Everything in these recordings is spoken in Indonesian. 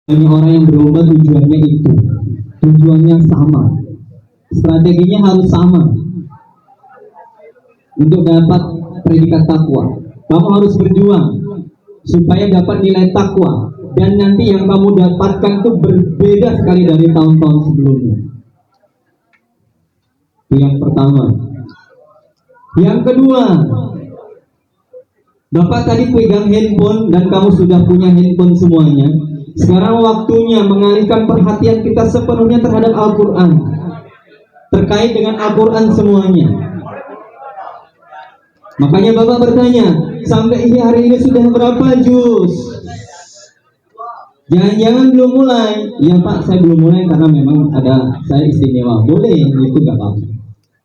Banyak orang yang berlomba tujuannya itu, tujuannya sama, strateginya harus sama untuk dapat predikat takwa. Kamu harus berjuang supaya dapat nilai takwa, dan nanti yang kamu dapatkan itu berbeda sekali dari tahun-tahun sebelumnya. Itu yang pertama. Yang kedua, Bapak tadi pegang handphone dan kamu sudah punya handphone semuanya. Sekarang waktunya mengalihkan perhatian kita sepenuhnya terhadap Al-Quran, terkait dengan Al-Quran semuanya. Makanya Bapak bertanya, sampai ini hari ini sudah berapa juz? Jangan-jangan belum mulai. Ya Pak, saya belum mulai karena memang ada saya istimewa. Boleh, itu gak apa-apa.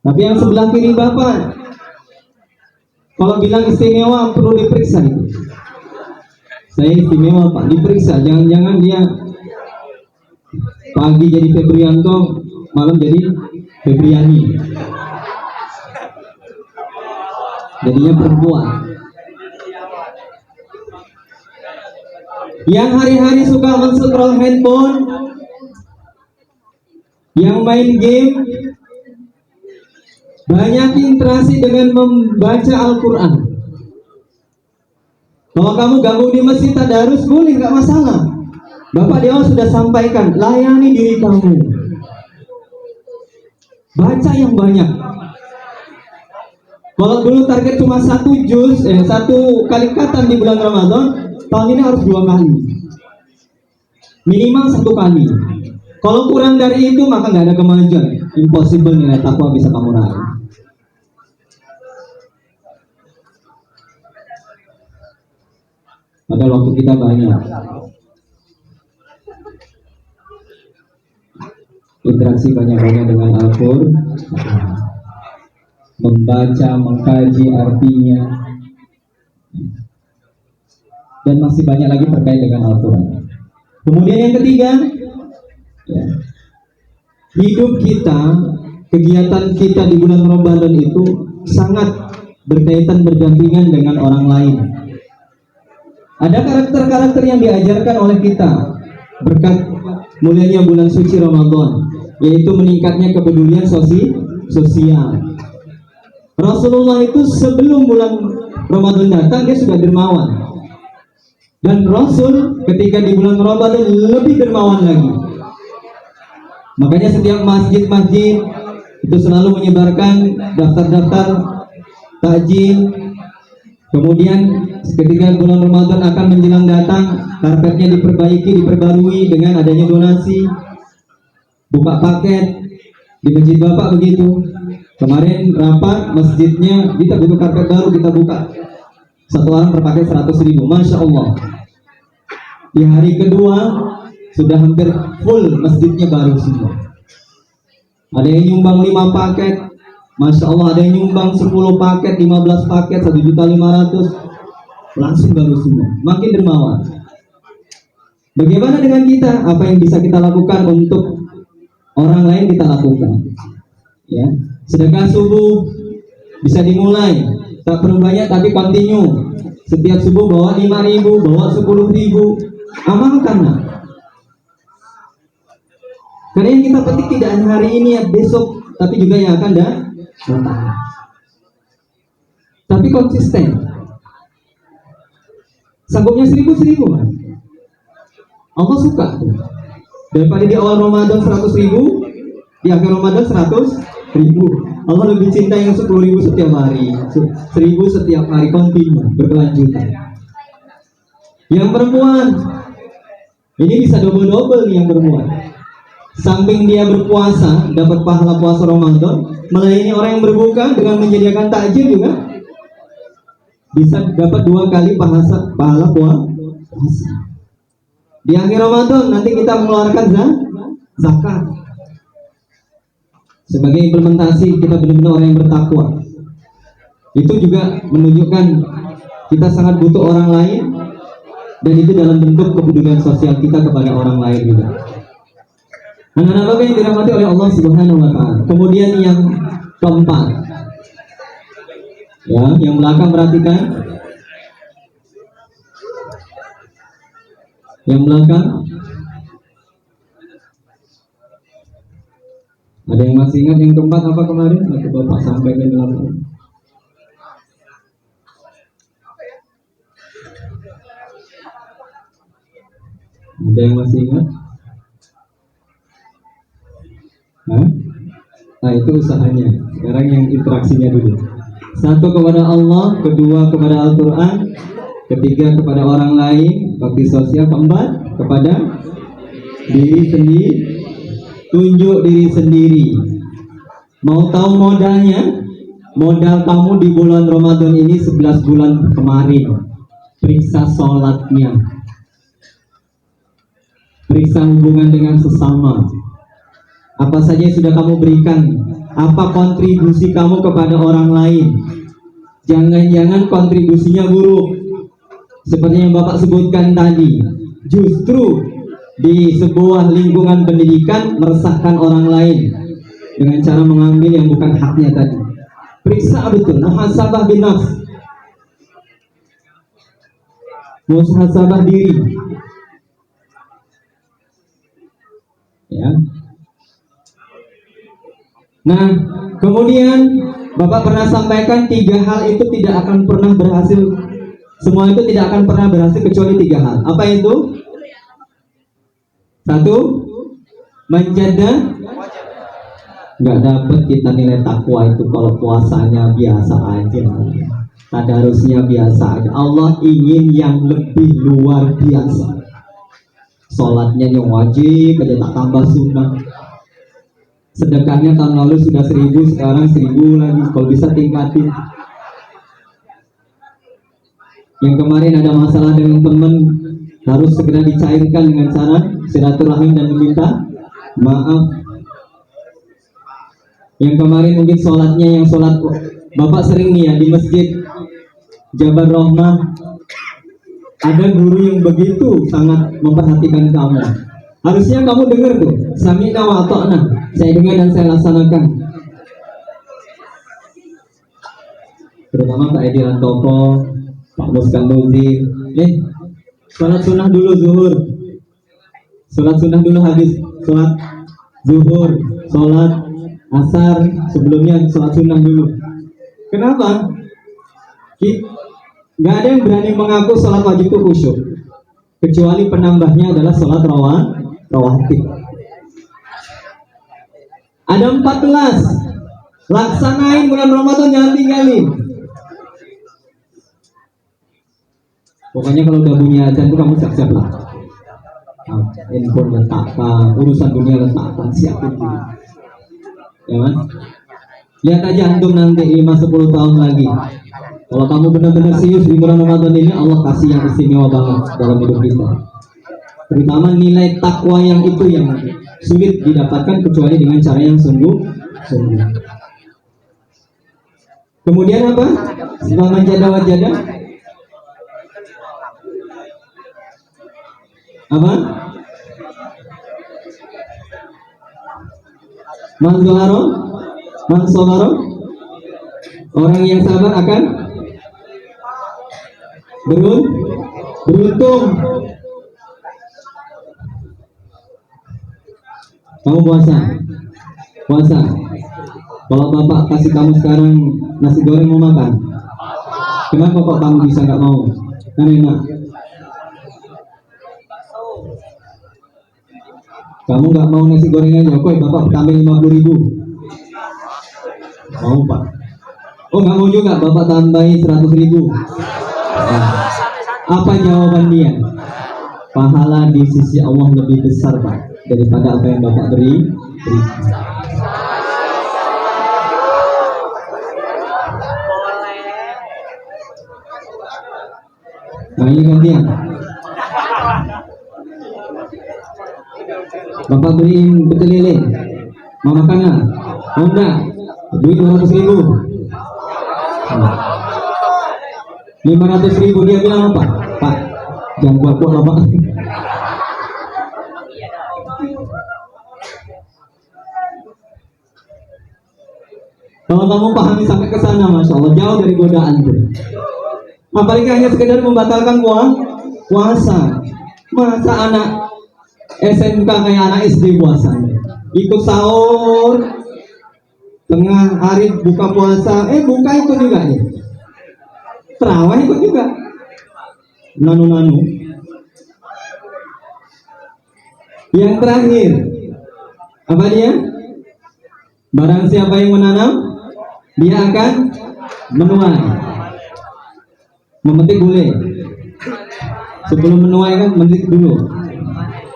Tapi yang sebelah kiri Bapak, kalau bilang istimewa perlu diperiksa itu. Saya istimewa Pak, diperiksa. Jangan-jangan dia pagi jadi Febrianto, malam jadi Febriani. Jadinya perempuan. Yang hari-hari suka men-scroll handphone, yang main game, banyak interaksi dengan membaca Al-Quran. Kalau kamu gabung di masjid tadarus boleh, nggak masalah. Bapak di awal sudah sampaikan, layani diri kamu. Baca yang banyak. Kalau dulu target cuma satu kali khatam di bulan Ramadan, tahun ini harus 2 kali. Minimal 1 kali. Kalau kurang dari itu maka nggak ada kemajuan. Impossible nilai takwa bisa kamu raih. Padahal waktu kita banyak. Interaksi banyak-banyak dengan Al-Quran, membaca, mengkaji artinya, dan masih banyak lagi terkait dengan Al-Quran. Kemudian yang ketiga, ya, hidup kita, kegiatan kita di bulan Ramadan itu sangat berkaitan berdampingan dengan orang lain. Ada karakter-karakter yang diajarkan oleh kita berkat mulianya bulan suci Ramadan, yaitu meningkatnya kepedulian sosial. Rasulullah itu sebelum bulan Ramadan datang dia sudah dermawan, dan Rasul ketika di bulan Ramadan lebih dermawan lagi. Makanya setiap masjid-masjid itu selalu menyebarkan daftar-daftar takjil. Kemudian ketika bulan Ramadan akan menjelang datang, karpetnya diperbaiki, diperbarui dengan adanya donasi, buka paket. Di masjid Bapak begitu. Kemarin rapat masjidnya, kita butuh karpet baru, kita buka. Satu orang per paket 100.000, Masya Allah. Di hari kedua sudah hampir full masjidnya baru semua. Ada yang nyumbang 5 paket, Masya Allah. Ada yang nyumbang 10 paket, 15 paket, 1.500.000, langsung baru semua. Makin dermawan. Bagaimana dengan kita? Apa yang bisa kita lakukan untuk orang lain kita lakukan? Ya, sedekah subuh bisa dimulai. Tak perlu banyak tapi continue. Setiap subuh bawa 5.000, bawa 10.000. Amalkanlah. Karena yang kita petik tidak hanya hari ini ya, besok, tapi juga yang akan datang. Tapi konsisten. Sanggupnya 1.000 kan? Allah suka. Daripada di awal Ramadan 100.000, di akhir Ramadan 100.000. Allah lebih cinta yang 10.000 setiap hari, 1.000 setiap hari, kontinu, berkelanjutan. Yang perempuan, ini bisa double-double nih yang perempuan. Samping dia berpuasa, dapat pahala puasa Ramadan, melayani orang yang berbuka dengan menyediakan takjil juga bisa dapat 2 kali pahala puasa. Di akhir Ramadan nanti kita mengeluarkan zakat sebagai implementasi kita benar-benar orang yang bertakwa. Itu juga menunjukkan kita sangat butuh orang lain, dan itu dalam bentuk kepedulian sosial kita kepada orang lain juga. Anak-anak Bapak yang dirahmati oleh Allah Subhanahu wa Ta'ala. Kemudian yang keempat, ya, yang belakang perhatikan. Yang belakang, Ada yang masih ingat yang keempat apa kemarin? Waktu Bapak sampaikan dalam. Ada yang masih ingat? Hah? Nah itu usahanya. Sekarang yang interaksinya dulu. Satu kepada Allah, kedua kepada Al-Quran, ketiga kepada orang lain, bakti sosial, keempat kepada diri sendiri. Tunjuk diri sendiri. Mau tahu modalnya? Modal kamu di bulan Ramadan ini 11 bulan kemarin. Periksa sholatnya, periksa hubungan dengan sesama. Apa saja yang sudah kamu berikan? Apa kontribusi kamu kepada orang lain? Jangan-jangan kontribusinya buruk, seperti yang Bapak sebutkan tadi. Justru di sebuah lingkungan pendidikan meresahkan orang lain dengan cara mengambil yang bukan haknya tadi. Periksa betul, muhasabah bin nafs, muhasabah diri. Ya. Nah, kemudian Bapak pernah sampaikan 3 hal itu tidak akan pernah berhasil. Semua itu tidak akan pernah berhasil kecuali 3 hal. Apa itu? 1, menjaga. Nggak dapat kita nilai takwa itu kalau puasanya biasa aja, tadarusnya biasa aja. Allah ingin yang lebih luar biasa. Sholatnya yang wajib aja tak tambah sunnah. Sedekahnya tahun lalu sudah 1000, sekarang 1000 lagi. Kalau bisa tingkatin. Yang kemarin ada masalah dengan teman, harus segera dicairkan dengan cara silaturahim dan meminta maaf. Yang kemarin mungkin sholatnya yang sholat, Bapak sering nih ya di masjid Jabar Rahmah, ada guru yang begitu sangat memperhatikan kamu. Harusnya kamu dengar tuh, sami'na wa ata'na, saya dengar dan saya laksanakan. Terutama Pak Edi Rantoko, Pak Muskan Nuzir. Sholat sunnah dulu zuhur, sholat sunnah dulu habis sholat zuhur, sholat asar sebelumnya sholat sunnah dulu. Kenapa? Gak ada yang berani mengaku sholat wajib itu khusyuk, kecuali penambahnya adalah sholat rawatib. Ada 14. Laksanain bulan Ramadan, jangan tinggalin. Pokoknya kalau udah bunyi azan itu kamu siap-siap lah. Handphone letakkan, urusan dunia letakkan, siapin dulu. Ya kan? Lihat aja antum nanti 5-10 tahun lagi. Kalau kamu benar-benar serius di bulan Ramadan ini, Allah kasih yang istimewa banget dalam hidup kita. Terutama nilai takwa yang itu yang sulit didapatkan kecuali dengan cara yang sungguh-sungguh. Kemudian apa? Setelah menjaga wajada, apa? Mansolaro, orang yang sabar akan beruntung. Kamu puasa. Kalau Bapak kasih kamu sekarang nasi goreng, mau makan? Kenapa kok kamu bisa nggak mau? Kan enak. Kamu nggak mau nasi goreng aja, kok Bapak tambah 50.000? Mau Pak? Oh nggak mau juga, Bapak tambahin 100.000. Nah, apa jawaban dia? Pahala di sisi Allah lebih besar Pak daripada apa yang Bapak beri. Nah ini gantian. Bapak beliin pecel lele, mau makan nggak? Mau enggak? Duit 200.000. 500.000 dia bilang apa? Pak, jangan buat lah Pak. Kalau kamu pahami sampai ke sana, masya Allah, jauh dari godaan itu. Apalagi hanya sekedar membatalkan puasa. Masa anak SMK kayak anak SD puasanya? ikut sahur, tengah hari buka puasa, buka ikut juga nih. Terawih ikut juga. Nanu-nanu. Yang terakhir, apa dia? Barang siapa yang menanam, dia akan menuai. Memetik boleh. Sebelum menuai kan memetik dulu.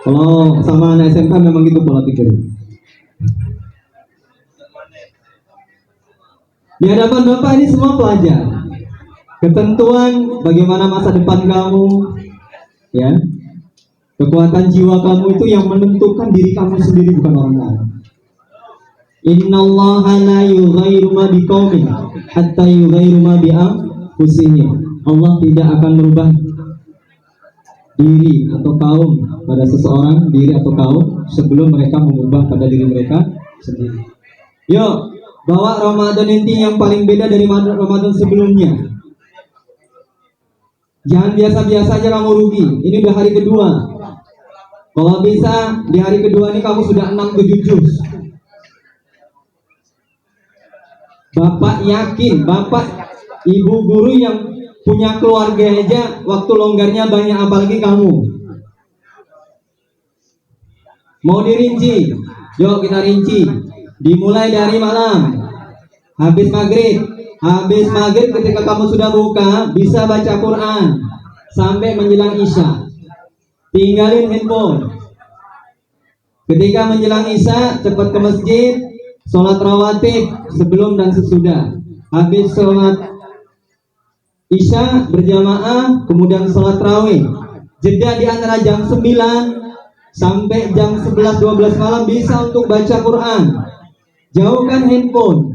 Kalau sama anak SMK memang gitu pola pikir. Di hadapan Bapak ini semua pelajar. Ketentuan bagaimana masa depan kamu, ya. Kekuatan jiwa kamu itu yang menentukan diri kamu sendiri, bukan orang lain. Innallaha la yughayyiru ma biqaumin hatta yughayyiru ma bi anfusihim. Allah tidak akan merubah diri atau kaum pada seseorang, diri atau kaum sebelum mereka mengubah pada diri mereka sendiri. Yuk, bawa Ramadan ini yang paling beda dari Ramadan sebelumnya. Jangan biasa-biasa aja kamu rugi. Ini udah hari kedua. Kalau bisa di hari kedua ini kamu sudah 6-7 juz. Bapak yakin, Bapak ibu guru yang punya keluarga aja waktu longgarnya banyak, apalagi kamu. Mau dirinci? Yuk kita rinci. Dimulai dari malam, habis maghrib. Habis maghrib ketika kamu sudah buka, bisa baca Quran sampai menjelang isya. Tinggalin handphone. Ketika menjelang isya, cepat ke masjid, sholat rawatib sebelum dan sesudah. Habis sholat isya berjamaah, kemudian sholat rawih. Jeda di antara jam 9 sampai jam 11-12 malam bisa untuk baca Quran. Jauhkan handphone.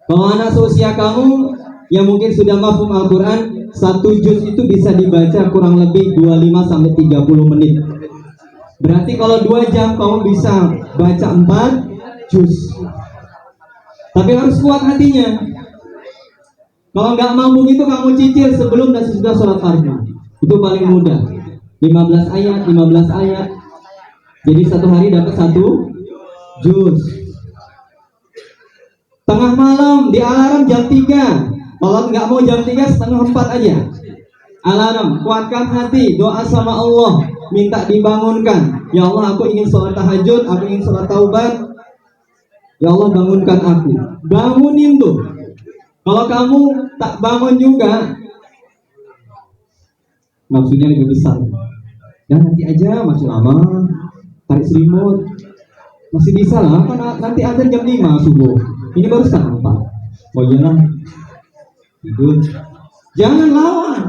Kalau anak seusia kamu yang mungkin sudah mafhum Al-Quran, 1 juz itu bisa dibaca kurang lebih 25-30 menit. Berarti kalau 2 jam kamu bisa baca 4 juz. Tapi harus kuat hatinya. Kalau nggak mampu itu kamu cicil sebelum dan sesudah sholat fardu. Itu paling mudah. 15 ayat, 15 ayat. Jadi 1 hari dapat 1 juz. Tengah malam di alarm jam 3. Kalau nggak mau jam 3, setengah 4 aja. Alarm, kuatkan hati, doa sama Allah, minta dibangunkan. Ya Allah, aku ingin sholat tahajud, aku ingin sholat taubat. Ya Allah, bangunkan aku. Bangunin tuh. Kalau kamu tak bangun juga, maksudnya lebih besar. Dan nanti aja, masih lama. Tarik selimut, masih bisa lah. Kan nanti azan jam 5 subuh. Ini baru setengah 4. Oh iyalah, tidur. Jangan lawan.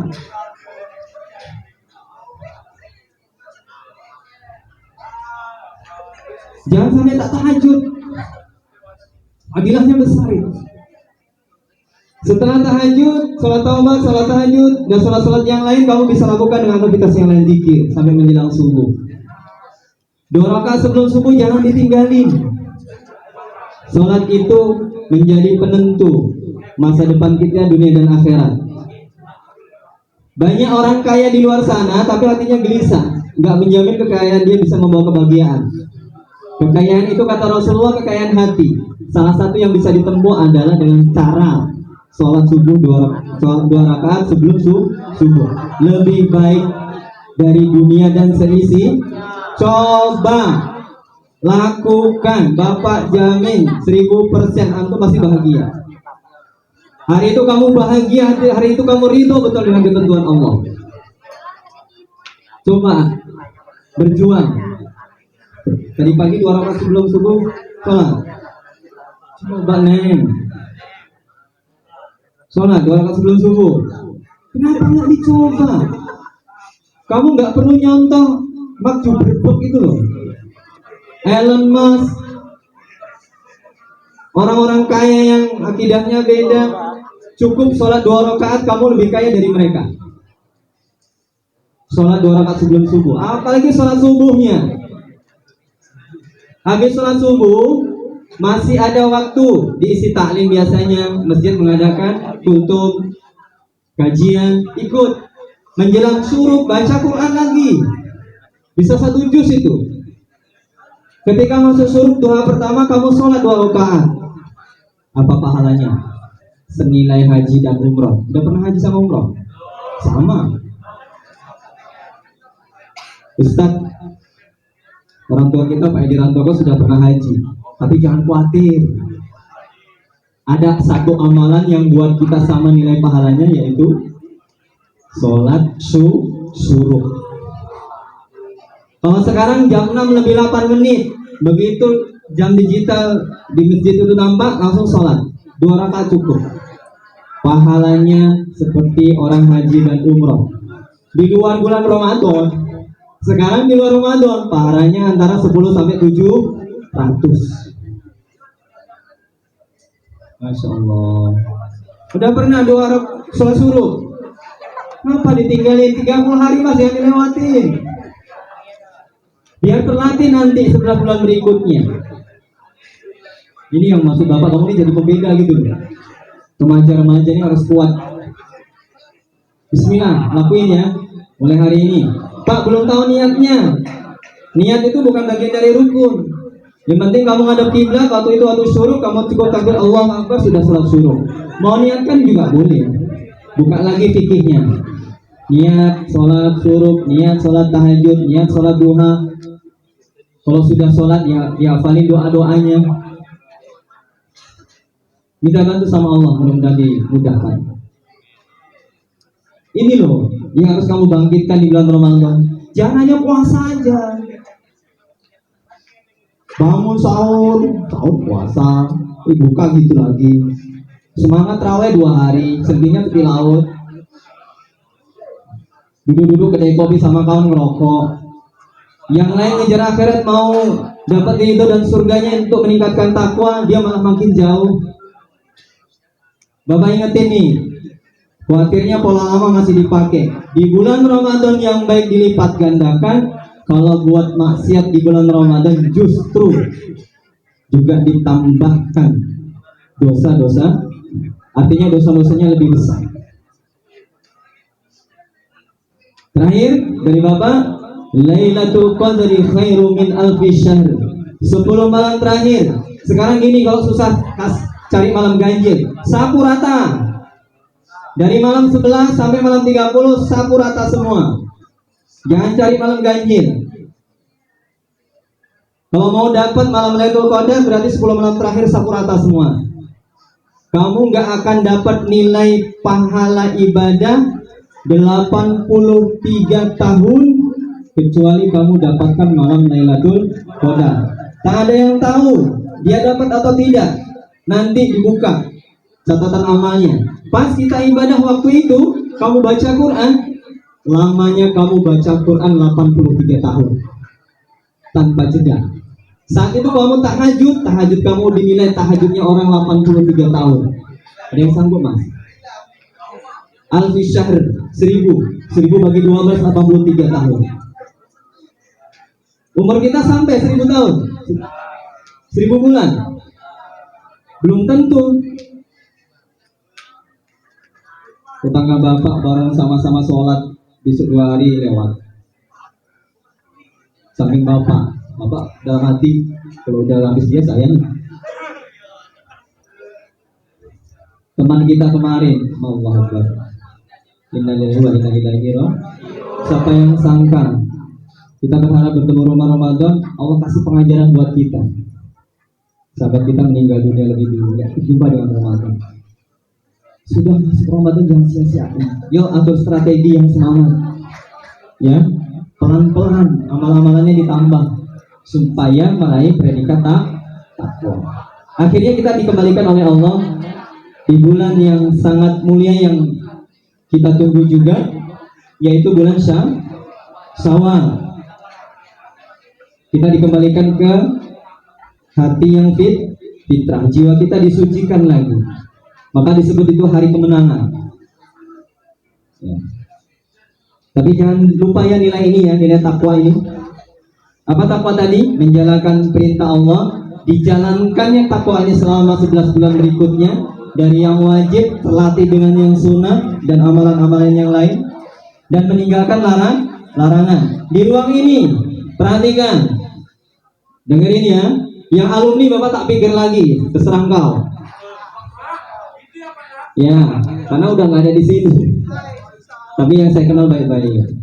Jangan sampai tak tahajud. Adilahnya besar itu. Setelah tahajud, sholat taubat, sholat tahajud, dan sholat-sholat yang lain kamu bisa lakukan dengan aktivitas yang lain, zikir sampai menjelang subuh. 2 rakaat sebelum subuh jangan ditinggalin. Sholat itu menjadi penentu masa depan kita dunia dan akhirat. Banyak orang kaya di luar sana tapi hatinya gelisah, nggak menjamin kekayaan dia bisa membawa kebahagiaan. Kekayaan itu kata Rasulullah kekayaan hati. Salah satu yang bisa ditempuh adalah dengan cara sholat subuh 2 rakaat sebelum subuh. Lebih baik dari dunia dan seisi. Coba lakukan, Bapak jamin 1000% antum pasti bahagia. Hari itu kamu bahagia, hari itu kamu ridho betul dengan ketentuan Allah. Coba berjuang. Tadi pagi 2 rakaat sebelum subuh sholat. Coba neng sholat 2 rakaat sebelum subuh. Kenapa nggak dicoba? Kamu nggak perlu nyontoh Mark Zuckerberg itu loh, Elon Musk, orang-orang kaya yang akidahnya beda. Cukup sholat 2 rakaat kamu lebih kaya dari mereka. Sholat 2 rakaat sebelum subuh, apalagi sholat subuhnya. Habis sholat subuh masih ada waktu diisi taklim, biasanya masjid mengadakan kultum, kajian, ikut. Menjelang syuruk baca Quran lagi. Bisa 1 juz itu. Ketika masuk surga duha pertama kamu sholat 2 rakaat. Apa pahalanya? Senilai haji dan umroh. Udah pernah haji sama umroh? Sama. Ustaz, orang tua kita Pak Edi Rantoko sudah pernah haji. Tapi jangan khawatir. Ada satu amalan yang buat kita sama nilai pahalanya, yaitu sholat suruh. Kalau sekarang jam 6 lebih 8 menit, begitu jam digital di masjid itu nampak, langsung sholat 2 rakaat cukup. Pahalanya seperti orang haji dan umroh. Di luar bulan Ramadan, sekarang di luar Ramadan, pahalanya antara 10 sampai 700. Masya Allah. Udah pernah 2 rakaat sholat suruh? Kenapa ditinggalin 30 hari mas yang dilewatin? Biar terlatih nanti 11 bulan berikutnya. Ini yang maksud Bapak, kamu ini jadi pembeda gitu. Remaja-remaja ini harus kuat. Bismillah, lakuin ya. Mulai hari ini. Pak, belum tahu niatnya. Niat itu bukan bagian dari rukun. Yang penting kamu ngadep kiblat, waktu itu suruh, kamu cukup takbir Allahu Akbar, sudah sholat suruh. Mau niatkan juga boleh. Buka lagi fikihnya. Niat sholat suruh, niat sholat tahajud, niat sholat duha. Kalau sudah sholat ya hafalin doa-doanya. Minta bantu sama Allah, mudah-mudahan dimudahkan. Ini loh yang harus kamu bangkitkan di bulan Ramadan. Jangan hanya puasa aja. Bangun sahur puasa, buka gitu lagi. Semangat raweh 2 hari, selebihnya tepi laut. Duduk-duduk kedai kopi sama kawan ngerokok. Yang lain ngejar akhirat, mau dapat ridho dan surganya untuk meningkatkan takwa, dia malah makin jauh. Bapak ingetin nih, khawatirnya pola lama masih dipakai. Di bulan Ramadan yang baik dilipat gandakan. Kalau buat maksiat di bulan Ramadan justru juga ditambahkan dosa-dosa, artinya dosa-dosanya lebih besar. Terakhir dari Bapak, Lailatul Qadri khairu min alfi syahr. 10 malam terakhir. Sekarang gini, kalau susah cari malam ganjil, sapu rata. Dari malam 11 sampai malam 30 sapu rata semua. Jangan cari malam ganjil. Kalau mau dapat malam Lailatul Qadar berarti 10 malam terakhir sapu rata semua. Kamu nggak akan dapat nilai pahala ibadah 83 tahun kecuali kamu dapatkan malam Lailatul Qadar. Tak ada yang tahu dia dapat atau tidak. Nanti dibuka catatan amalnya. Pas kita ibadah waktu itu, kamu baca Quran, lamanya kamu baca Quran 83 tahun tanpa jeda. Saat itu kamu tahajud kamu dinilai tahajudnya orang 83 tahun. Ada yang sanggup mas? Alfi syahr 1000 bagi 12 83 tahun. Umur kita sampai 1000 tahun, 1000 bulan. Belum tentu. Tetangga bapak bareng sama-sama sholat, besok 2 hari lewat. Saking bapak dalam hati, kalau udah habis dia sayang. Teman kita kemarin, Allah Akbar. Innalillahi wa inna ilaihi raji'un. Siapa yang sangka kita berharap bertemu Ramadan, Allah kasih pengajaran buat kita. Sahabat kita meninggal dunia lebih dulu, ya, jumpa dengan Ramadan. Sudah masuk Ramadan, jangan sia-siain. Yuk atur strategi yang semangat. Ya, pelan-pelan amal-amalannya ditambah supaya meraih predikat takwa. Akhirnya kita dikembalikan oleh Allah di bulan yang sangat mulia yang kita tunggu juga, yaitu bulan Syawal. Kita dikembalikan ke hati yang fitrah, jiwa kita disucikan lagi. Maka disebut itu hari kemenangan. Ya. Tapi jangan lupa ya nilai ini ya, nilai takwa ini. Apa takwa tadi? Menjalankan perintah Allah, dijalankannya takwa ini selama 11 bulan berikutnya. Dari yang wajib, terlatih dengan yang sunnah dan amalan-amalan yang lain, dan meninggalkan larangan. Di ruang ini Perhatikan, dengerin ya. Yang alumni Bapak tak pikir lagi, terserah kau. Ya, karena udah nggak ada di sini. Tapi yang saya kenal baik-baik.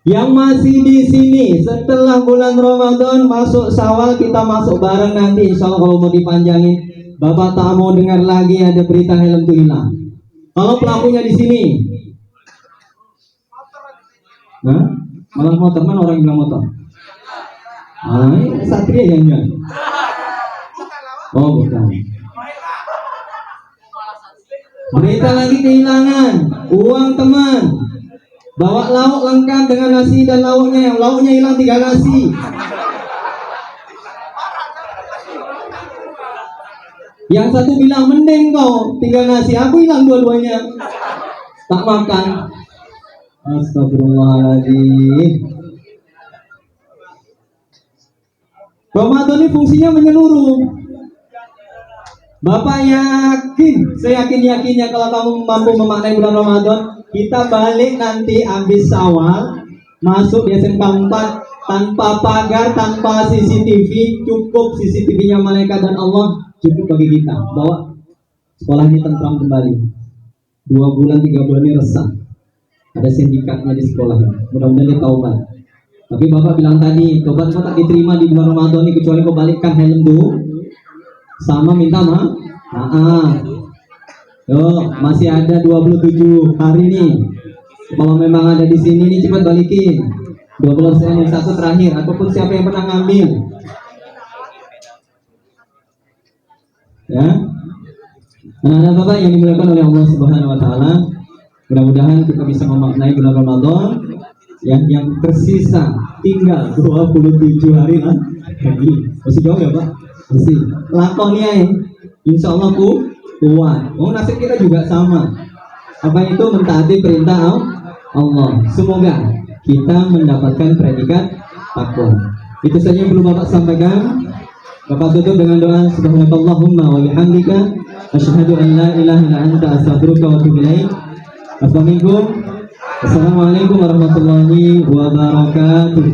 Yang masih di sini setelah bulan Ramadan masuk Syawal, kita masuk bareng nanti. Insya Allah kalau mau dipanjangin, Bapak tak mau dengar lagi ada berita helm itu hilang. Kalau pelakunya di sini, nah, malah motor, mana orang yang bilang motor? Ah, ini Satria yang oh bukan. Berita lagi kehilangan uang teman. Bawa lauk lengkap dengan nasi dan lauknya. Yang lauknya hilang 3 nasi. Yang satu bilang, mending kau 3 nasi, aku hilang dua-duanya. Tak makan. Astagfirullahaladzim. Ramadan ini fungsinya menyeluruh. Bapak yakin, saya yakinnya kalau kamu mampu memaknai bulan Ramadan, kita balik nanti habis Syawal, masuk di SMK 4 tanpa pagar, tanpa CCTV, cukup CCTV-nya malaikat dan Allah, cukup bagi kita. Bawa sekolah ini tentram kembali. 2 bulan, 3 bulan ini resah. Ada sindikatnya di sekolah. Mudah-mudahan dia taubat. Tapi Bapak bilang tadi, tobat kau tak diterima di bulan Ramadan ini kecuali kau balikkan helm dulu sama minta maaf. Yo, masih ada 27 hari nih. Kalau memang ada di sini nih cepat balikin. 20% yang satu terakhir ataupun siapa yang pernah ngambil. Ya. Anak-anak Bapak yang dimuliakan oleh Allah Subhanahu wa taala, mudah-mudahan kita bisa memaknai bulan Ramadan yang tersisa tinggal 27 hari lah. Masih jauh ya Pak? Masih. Lakonnya ya. Insya Allah kuat. Oh, nasib kita juga sama. Apa itu mentaati perintah Allah. Semoga kita mendapatkan predikat takwa. Itu saja yang perlu Bapak sampaikan. Bapak tutup dengan doa subhanakallahumma wa bihamdika asyhadu an la ilaha illa anta astaghfiruka wa atubu ilaik. Assalamualaikum warahmatullahi wabarakatuh.